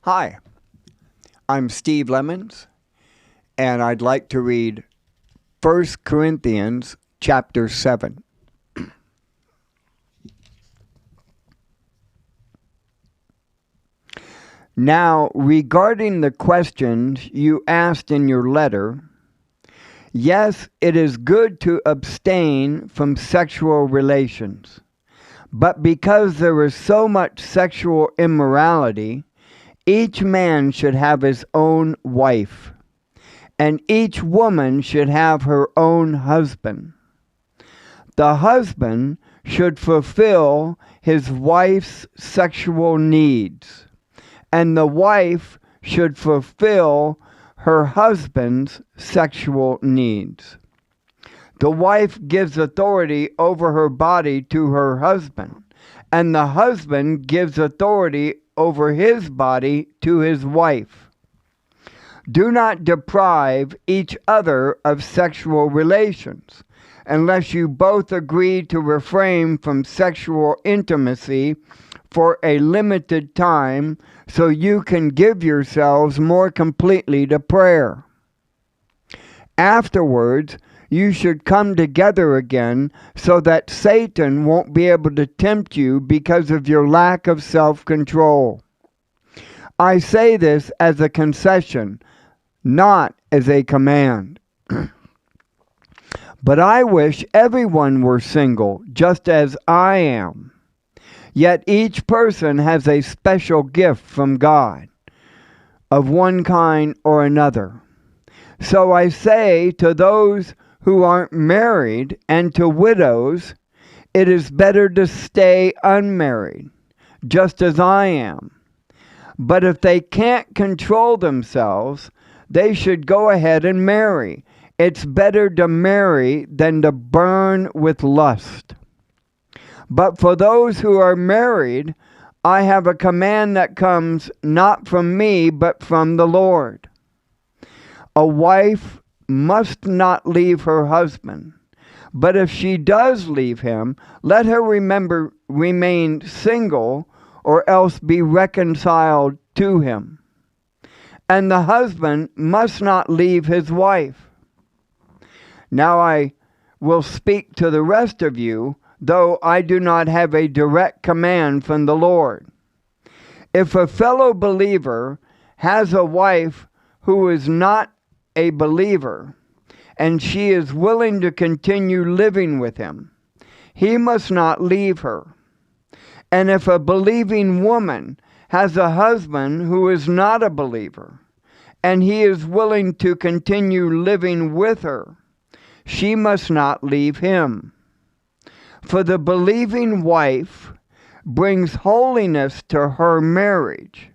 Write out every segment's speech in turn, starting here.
Hi, I'm Steve Lemons, and I'd like to read 1 Corinthians chapter 7. Now, regarding the questions you asked in your letter, yes, it is good to abstain from sexual relations, but because there is so much sexual immorality, each man should have his own wife, and each woman should have her own husband. The husband should fulfill his wife's sexual needs, and the wife should fulfill her husband's sexual needs. The wife gives authority over her body to her husband, and the husband gives authority over his body to his wife. Do not deprive each other of sexual relations, unless you both agree to refrain from sexual intimacy for a limited time so you can give yourselves more completely to prayer. Afterwards, you should come together again so that Satan won't be able to tempt you because of your lack of self-control. I say this as a concession, not as a command. But I wish everyone were single, just as I am. Yet each person has a special gift from God, of one kind or another. So I say to those who aren't married and to widows, it is better to stay unmarried, just as I am. But if they can't control themselves, they should go ahead and marry. It's better to marry than to burn with lust. But for those who are married, I have a command that comes not from me, but from the Lord. A wife must not leave her husband, but if she does leave him, let her remain single, or else be reconciled to him. And the husband must not leave his wife. Now I will speak to the rest of you, though I do not have a direct command from the Lord. If a fellow believer has a wife who is not a believer, and she is willing to continue living with him, he must not leave her. And if a believing woman has a husband who is not a believer, and he is willing to continue living with her, she must not leave him. For the believing wife brings holiness to her marriage,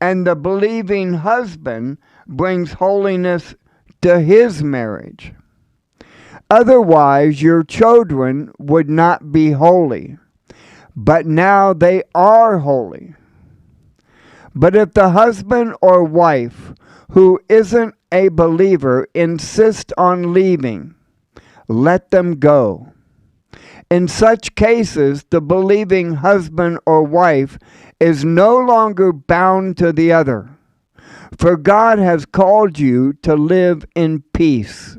and the believing husband brings holiness to his marriage. Otherwise, your children would not be holy, but now they are holy. But if the husband or wife who isn't a believer insist on leaving, let them go. In such cases, the believing husband or wife is no longer bound to the other, for God has called you to live in peace.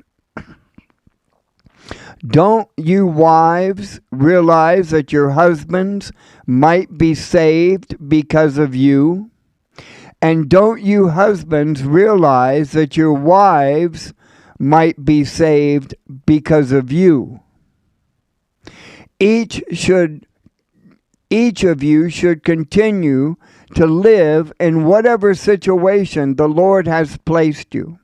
Don't you wives realize that your husbands might be saved because of you? And don't you husbands realize that your wives might be saved because of you? Each of you should continue to live in whatever situation the Lord has placed you,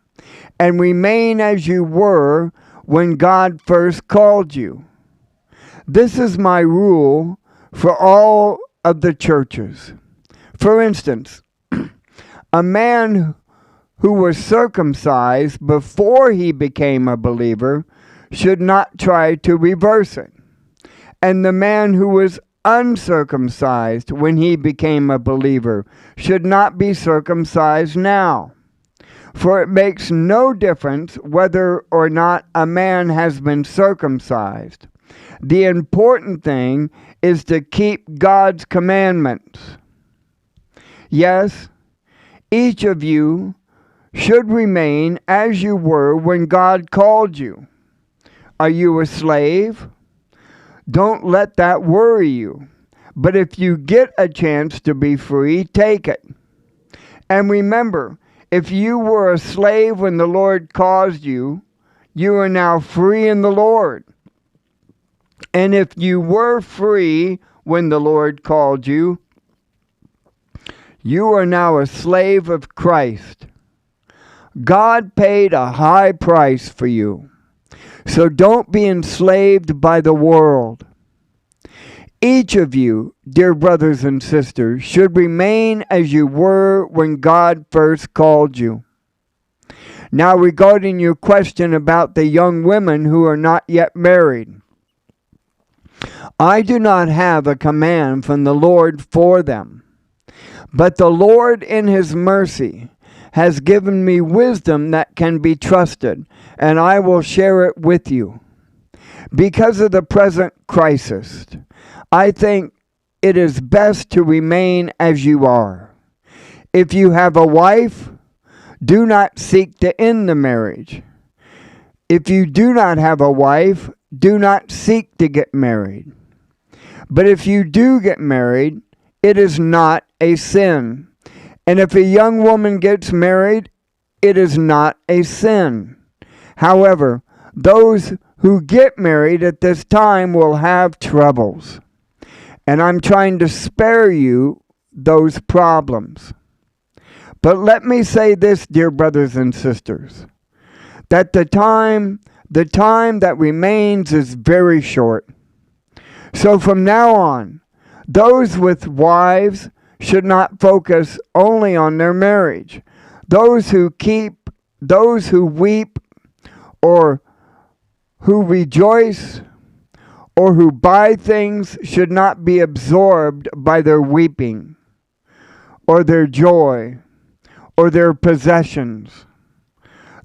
and remain as you were when God first called you. This is my rule for all of the churches. For instance, a man who was circumcised before he became a believer should not try to reverse it. And the man who was uncircumcised when he became a believer should not be circumcised now. For it makes no difference whether or not a man has been circumcised. The important thing is to keep God's commandments. Yes, Each of you should remain as you were when God called you. Are you a slave? Don't let that worry you. But if you get a chance to be free, take it. And remember, if you were a slave when the Lord caused you, you are now free in the Lord. And if you were free when the Lord called you, you are now a slave of Christ. God paid a high price for you. So don't be enslaved by the world. Each of you, dear brothers and sisters, should remain as you were when God first called you. Now, regarding your question about the young women who are not yet married, I do not have a command from the Lord for them, but the Lord in His mercy has given me wisdom that can be trusted, and I will share it with you. Because of the present crisis, I think it is best to remain as you are. If you have a wife, do not seek to end the marriage. If you do not have a wife, do not seek to get married. But if you do get married, it is not a sin. And if a young woman gets married, it is not a sin. However, those who get married at this time will have troubles. And I'm trying to spare you those problems. But let me say this, dear brothers and sisters, that the time that remains is very short. So from now on, those with wives should not focus only on their marriage. Those who weep, or who rejoice, or who buy things should not be absorbed by their weeping, or their joy, or their possessions.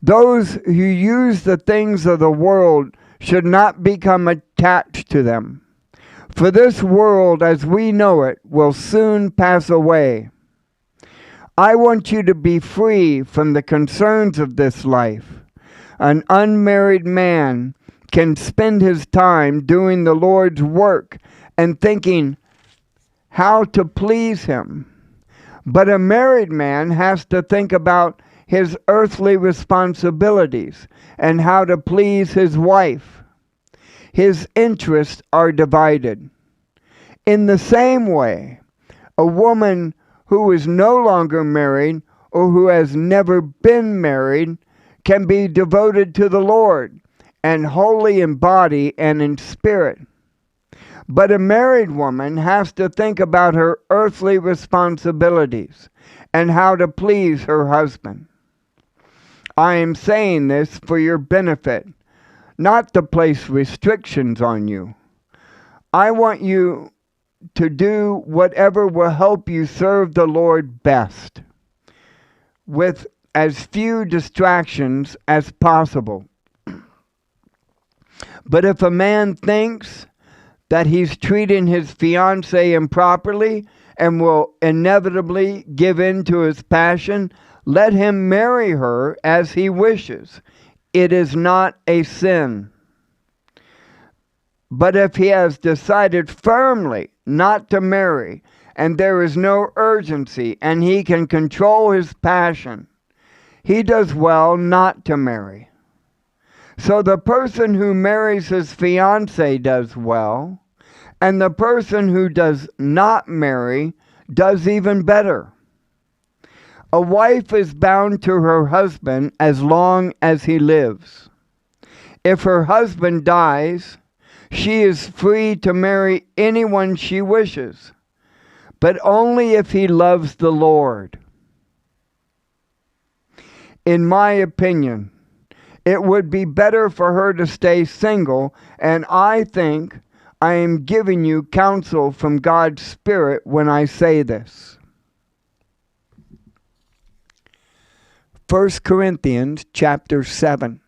Those who use the things of the world should not become attached to them. For this world as we know it will soon pass away. I want you to be free from the concerns of this life. An unmarried man can spend his time doing the Lord's work and thinking how to please Him. But a married man has to think about his earthly responsibilities and how to please his wife. His interests are divided. In the same way, a woman who is no longer married or who has never been married can be devoted to the Lord and holy in body and in spirit. But a married woman has to think about her earthly responsibilities and how to please her husband. I am saying this for your benefit, not to place restrictions on you. I want you to do whatever will help you serve the Lord best, with as few distractions as possible. But if a man thinks that he's treating his fiancée improperly and will inevitably give in to his passion, let him marry her as he wishes. It is not a sin. But if he has decided firmly not to marry, and there is no urgency, and he can control his passion, he does well not to marry. So the person who marries his fiancée does well, and the person who does not marry does even better. A wife is bound to her husband as long as he lives. If her husband dies, she is free to marry anyone she wishes, but only if he loves the Lord. In my opinion, it would be better for her to stay single, and I think I am giving you counsel from God's Spirit when I say this. 1 Corinthians chapter 7.